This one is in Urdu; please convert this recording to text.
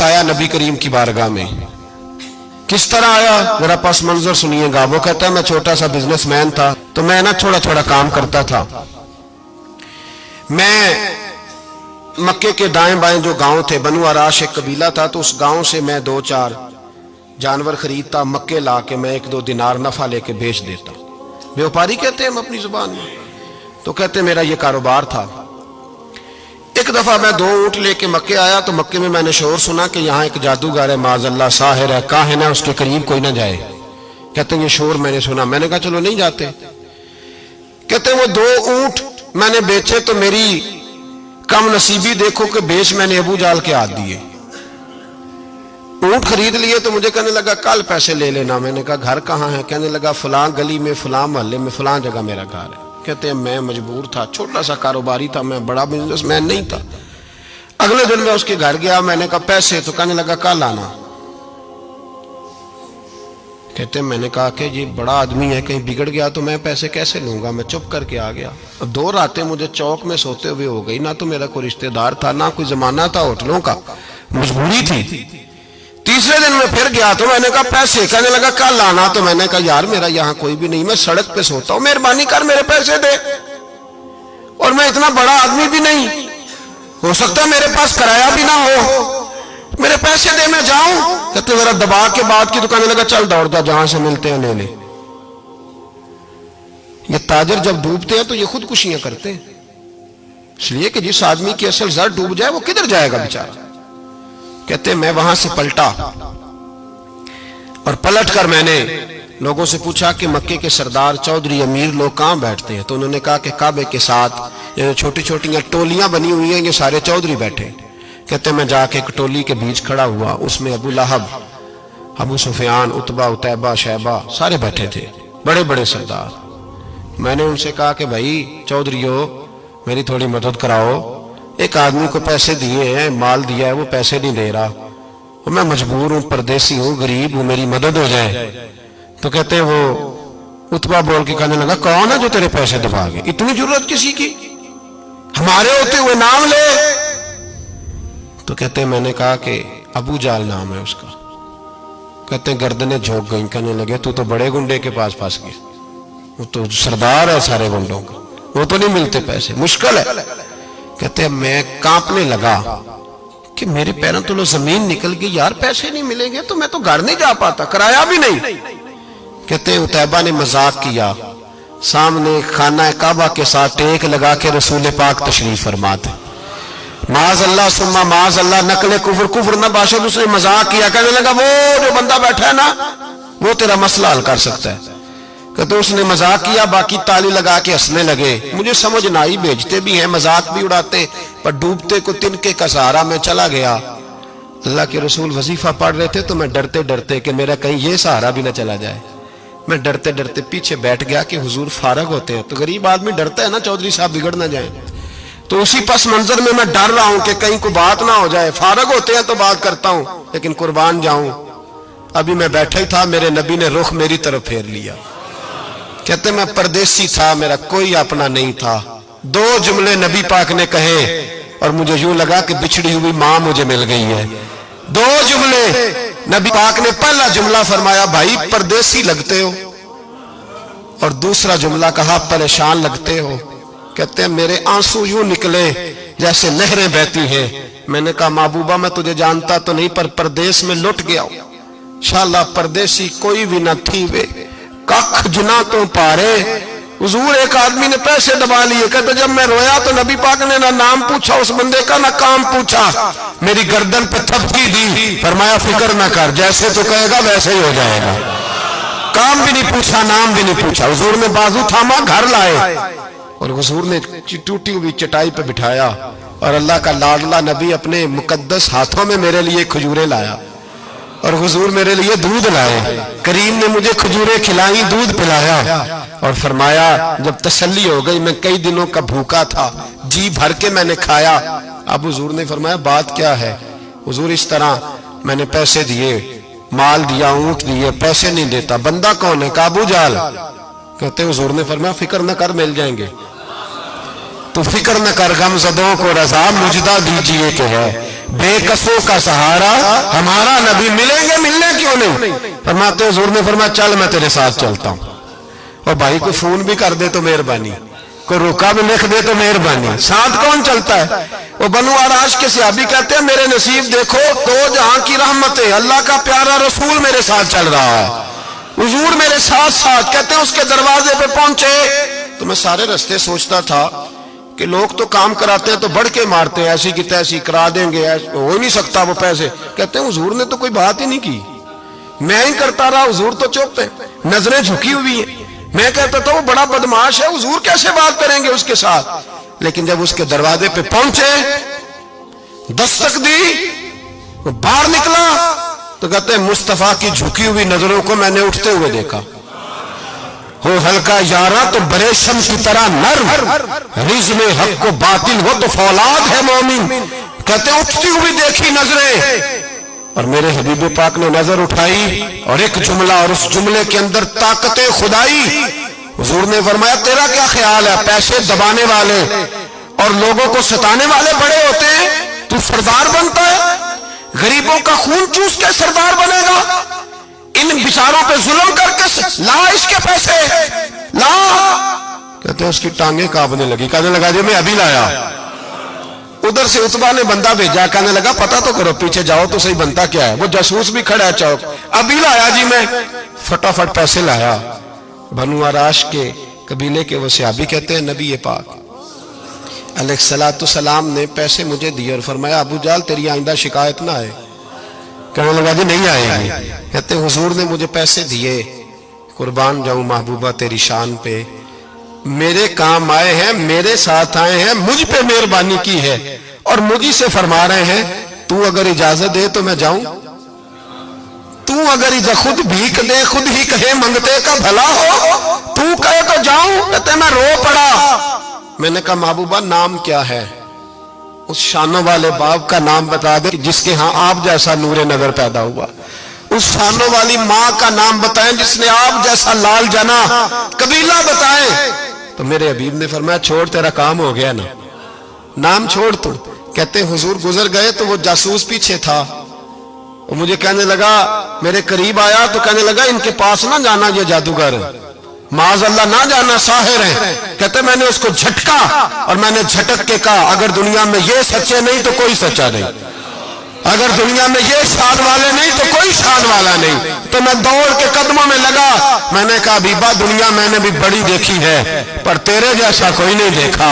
آیا نبی کریم کی بارگاہ میں. کس طرح آیا ذرا پس منظر سنیے گا. وہ کہتا ہے میں چھوٹا سا بزنس مین تھا تو میں نا تھوڑا تھوڑا کام کرتا تھا. میں مکے کے دائیں بائیں جو گاؤں تھے، بنو عراش ایک قبیلہ تھا، تو اس گاؤں سے میں 2-4 جانور خریدتا، مکے لا کے میں 1-2 دینار نفع لے کے بیچ دیتا. بیوپاری کہتے ہیں ہم اپنی زبان میں. تو کہتے میرا یہ کاروبار تھا. ایک دفعہ میں 2 اونٹ لے کے مکے آیا تو مکے میں نے شور سنا کہ یہاں ایک جادوگر ہے، معاذ اللہ ساحر ہے، کاہن ہے، اس کے قریب کوئی نہ جائے. کہتے ہیں یہ شور میں نے سنا. میں نے کہا چلو نہیں جاتے. کہتے ہیں وہ 2 اونٹ میں نے بیچے تو میری کم نصیبی دیکھو کہ بیچ میں نے ابو جال کے ہاتھ دیے. اونٹ خرید لیے تو مجھے کہنے لگا کل پیسے لے لینا. میں نے کہا گھر کہاں ہے؟ کہنے لگا فلاں گلی میں، فلاں محلے میں، فلاں جگہ میرا گھر ہے. کہتے ہیں میں مجبور تھا، چھوٹا سا کاروباری تھا، میں بڑا بزنس مین نہیں تھا. اگلے دن میں اس کے گھر گیا. میں نے کہا پیسے؟ تو کہنے لگا کل آنا. کہتے ہیں میں نے کہا کہ یہ بڑا آدمی ہے، کہیں بگڑ گیا تو میں پیسے کیسے لوں گا. میں چپ کر کے آ گیا. اب 2 راتیں مجھے چوک میں سوتے ہوئے ہو گئی. نہ تو میرا کوئی رشتہ دار تھا، نہ کوئی زمانہ تھا ہوٹلوں کا، مجبوری تھی. تیسرے دن میں پھر گیا تو میں نے کہا پیسے؟ کہنے لگا کل آنا. تو میں نے کہا یار میرا یہاں کوئی بھی نہیں، میں سڑک پہ سوتا ہوں، مہربانی کر میرے پیسے دے. اور میں اتنا بڑا آدمی بھی نہیں، ہو سکتا ہے میرے پاس کرایہ بھی نہ ہو، میرے پیسے دے میں جاؤں. کہتے ذرا دبا کے بات کی تو کہنے لگا چل دوڑ جا، جہاں سے ملتے ہیں لے لے. یہ تاجر جب ڈوبتے ہیں تو یہ خودکشیاں کرتے ہیں، اس لیے کہ جس آدمی کی اصل زر ڈوب جائے وہ کدھر جائے گا بیچارہ. کہتے میں وہاں سے پلٹا اور پلٹ کر میں نے لوگوں سے پوچھا کہ مکے کے سردار چودھری امیر لوگ کہاں بیٹھتے ہیں. تو انہوں نے کہا کہ کعبے کے ساتھ چھوٹی چھوٹی ٹولیاں بنی ہوئی ہیں، یہ سارے چودھری بیٹھے. کہتے میں جا کے ایک ٹولی کے بیچ کھڑا ہوا. اس میں ابو لہب، ابو سفیان، عتبہ، عتیبہ، شیبہ سارے بیٹھے تھے، بڑے بڑے سردار. میں نے ان سے کہا کہ بھائی چودھریو میری تھوڑی مدد کراؤ. ایک آدمی کو پیسے دیے ہیں، مال دیا ہے، وہ پیسے نہیں دے رہا، اور میں مجبور ہوں، پردیسی ہوں، غریب ہوں، میری مدد ہو جائے. تو کہتے ہیں وہ عتبہ بول کے کہنے لگا کون ہے جو تیرے پیسے دبا گئے؟ اتنی ضرورت کسی کی؟ ہمارے ہوتے ہوئے نام لے. تو کہتے ہیں میں نے کہا کہ ابو جال نام ہے اس کا. کہتے ہیں گردنیں جھوک گئیں. کہنے لگے تو بڑے گنڈے کے پاس پھنس گئے، وہ تو سردار ہے سارے گنڈوں کا، وہ تو نہیں ملتے پیسے، مشکل ہے. کہتے ہیں میں کانپنے لگا کہ میرے پیروں تو زمین نکل گئی، یار پیسے نہیں ملیں گے تو میں تو گھر نہیں جا پاتا، کرایہ بھی نہیں. کہتے ہیں عتیبہ نے مذاق کیا. سامنے خانہ کعبہ کے ساتھ ٹیک لگا کے رسول پاک تشریف فرماتے، معاذ اللہ ثم معاذ اللہ، نقل کفر نہ باشد. اس نے مذاق کیا، کہنے لگا وہ جو بندہ بیٹھا ہے نا وہ تیرا مسئلہ حل کر سکتا ہے. کہتے اس نے مذاق کیا، باقی تالی لگا کے ہنسنے لگے. مجھے سمجھ نہ آئی، بھیجتے بھی ہیں، مذاق بھی اڑاتے، پر ڈوبتے کو تنکے کا سہارا میں چلا گیا. اللہ کے رسول وظیفہ پڑھ رہے تھے تو میں ڈرتے ڈرتے کہ میرا کہیں یہ سہارا بھی نہ چلا جائے، میں ڈرتے ڈرتے پیچھے بیٹھ گیا کہ حضور فارغ ہوتے ہیں. تو غریب آدمی ڈرتا ہے نا چودھری صاحب بگڑ نہ جائیں. تو اسی پس منظر میں میں ڈر رہا ہوں کہ کہیں کوئی بات نہ ہو جائے. فارغ ہوتے ہیں تو بات کرتا ہوں، لیکن قربان جاؤں ابھی میں بیٹھا ہی تھا، میرے نبی نے رخ میری طرف پھیر لیا. کہتے میں پردیسی تھا، میرا کوئی اپنا نہیں تھا. 2 جملے نبی پاک نے کہے اور مجھے یوں لگا کہ بچھڑی ہوئی ماں مجھے مل گئی ہے. 2 جملے نبی پاک نے. پہلا جملہ فرمایا بھائی پردیسی لگتے ہو، اور دوسرا جملہ کہا پریشان لگتے ہو. کہتے ہیں میرے آنسو یوں نکلے جیسے نہریں بہتی ہیں. میں نے کہا محبوبہ میں تجھے جانتا تو نہیں، پر پردیس میں لٹ گیا ہوں. انشاءاللہ پردیسی کوئی بھی نہ تھی وے کخ جنا تو پارے. حضور ایک آدمی نے پیسے دبا لیے. کہتے جب میں رویا تو نبی پاک نے نہ نام پوچھا اس بندے کا، نہ کام پوچھا، میری گردن پہ تھپکی دی، فرمایا فکر نہ کر، جیسے تو کہے گا ویسے ہی ہو جائے گا. کام بھی نہیں پوچھا، نام بھی نہیں پوچھا. حضور نے بازو تھاما، گھر لائے، اور حضور نے ٹوٹی ہوئی چٹائی پہ بٹھایا، اور اللہ کا لاڈلا نبی اپنے مقدس ہاتھوں میں میرے لیے کھجوریں لایا، اور حضور میرے لیے دودھ لائے. کریم نے مجھے کھجوریں کھلائیں، دودھ پلایا، اور فرمایا جب تسلی ہو گئی، میں کئی دنوں کا بھوکا تھا، جی بھر کے میں نے کھایا. اب حضور نے فرمایا بات کیا ہے؟ حضور اس طرح میں نے پیسے دیے، مال دیا، اونٹ دیے، پیسے نہیں دیتا. بندہ کون ہے؟ ابو جال. کہتے حضور نے فرمایا فکر نہ کر، مل جائیں گے. تو فکر نہ کر، غم زدوں کو رضا مجدہ دیجئے کہ ہے. بے کسوں کا سہارا ہمارا نبی، ملیں گے ملنے کیوں نہیں؟ فرماتے حضور نے فرمایا چل میں تیرے ساتھ چلتا ہوں۔ اور بھائی کو فون بھی کر دے تو مہربانی، کوئی روکا بھی لکھ دے تو مہربانی، ساتھ کون چلتا ہے؟ وہ بنو آراش کے صحابی کہتے ہیں میرے نصیب دیکھو، دو جہاں کی رحمتیں، اللہ کا پیارا رسول میرے ساتھ چل رہا ہے، حضور میرے ساتھ ساتھ۔ کہتے ہیں اس کے دروازے پہ پہنچے تو میں سارے رستے سوچتا تھا کہ لوگ تو کام کراتے ہیں تو بڑھ کے مارتے ہیں، ایسی کی تیسی کرا دیں گے، ہو ہی نہیں سکتا وہ پیسے۔ کہتے ہیں حضور نے تو کوئی بات ہی نہیں کی، میں ہی کرتا رہا، حضور تو چپ ہے، نظریں جھکی ہوئی ہیں۔ میں کہتا تھا وہ بڑا بدماش ہے، حضور کیسے بات کریں گے اس کے ساتھ؟ لیکن جب اس کے دروازے پہ پہنچے، دستک دی، وہ باہر نکلا تو کہتے ہیں مصطفیٰ کی جھکی ہوئی نظروں کو میں نے اٹھتے ہوئے دیکھا۔ ہو ہلکا یارا تو بریشم کی طرح نرم، رزم حق کو باطل ہو تو فولاد ہے مومن۔ کہتے ہیں اٹھتی ہوئی دیکھی نظریں، اور میرے حبیب پاک نے نظر اٹھائی اور ایک جملہ، اور اس جملے کے اندر طاقت خدائی۔ حضور نے فرمایا تیرا کیا خیال ہے؟ پیسے دبانے والے اور لوگوں کو ستانے والے بڑے ہوتے ہیں، تو سردار بنتا ہے؟ غریبوں کا خون چوس کے سردار بنے گا؟ ان بیچاروں پہ ظلم کر کے لا اس کے پیسے لا۔ کہتے ہیں اس کی ٹانگیں کانپنے لگی، کہنے لگا جی میں ابھی لایا۔ ادھر سے عتبہ نے بندہ بھیجا، کہنے لگا پتہ تو کرو، پیچھے جاؤ تو صحیح بنتا کیا ہے۔ وہ جاسوس بھی کھڑا ہے چوک، ابھی لایا جی میں، فٹافٹ پیسے لایا۔ بنو آراش کے قبیلے کے وہ صحابی کہتے ہیں نبی پاک علیہ السلام نے پیسے مجھے دیے اور فرمایا ابو جال تیری آئندہ شکایت نہ آئے۔ کہنے لگا جی نہیں آئے گی۔ کہتے ہیں حضور نے مجھے پیسے دیے، قربان جاؤں محبوبہ تیری شان پہ، میرے کام آئے ہیں، میرے ساتھ آئے ہیں، مجھ پہ مہربانی کی ہے، اور مجھے سے فرما رہے ہیں تو اگر اجازت دے تو میں جاؤں، تو اگر خود بھیک دے، خود ہی کہے منگتے کا بھلا ہو، تو کہے تو جاؤں۔ کہتے ہیں میں رو پڑا۔ میں نے کہا محبوبہ نام کیا ہے؟ اس شانوں والے باپ کا نام بتا دے جس کے ہاں آپ جیسا نور نظر پیدا ہوا، اس شانوں والی ماں کا نام بتائیں جس نے آپ جیسا لال جنا، قبیلہ بتائیں۔ تو میرے حبیب نے فرمایا چھوڑ تیرا کام ہو گیا نا، نام چھوڑ تو۔ کہتے ہیں حضور گزر گئے تو وہ جاسوس پیچھے تھا، وہ مجھے کہنے لگا، میرے قریب آیا تو کہنے لگا ان کے پاس نہ جانا، یہ جادوگر معاذ اللہ نہ جانا، ساحر ہیں۔ کہتے میں نے اس کو جھٹکا اور میں نے جھٹک کے کہا اگر دنیا میں یہ سچے نہیں تو کوئی سچا نہیں، اگر دنیا میں یہ شان والے نہیں تو کوئی شان والا نہیں۔ تو میں دوڑ کے قدموں میں لگا، میں نے کہا حبیبہ دنیا میں نے بھی بڑی دیکھی ہے پر تیرے جیسا کوئی نہیں دیکھا۔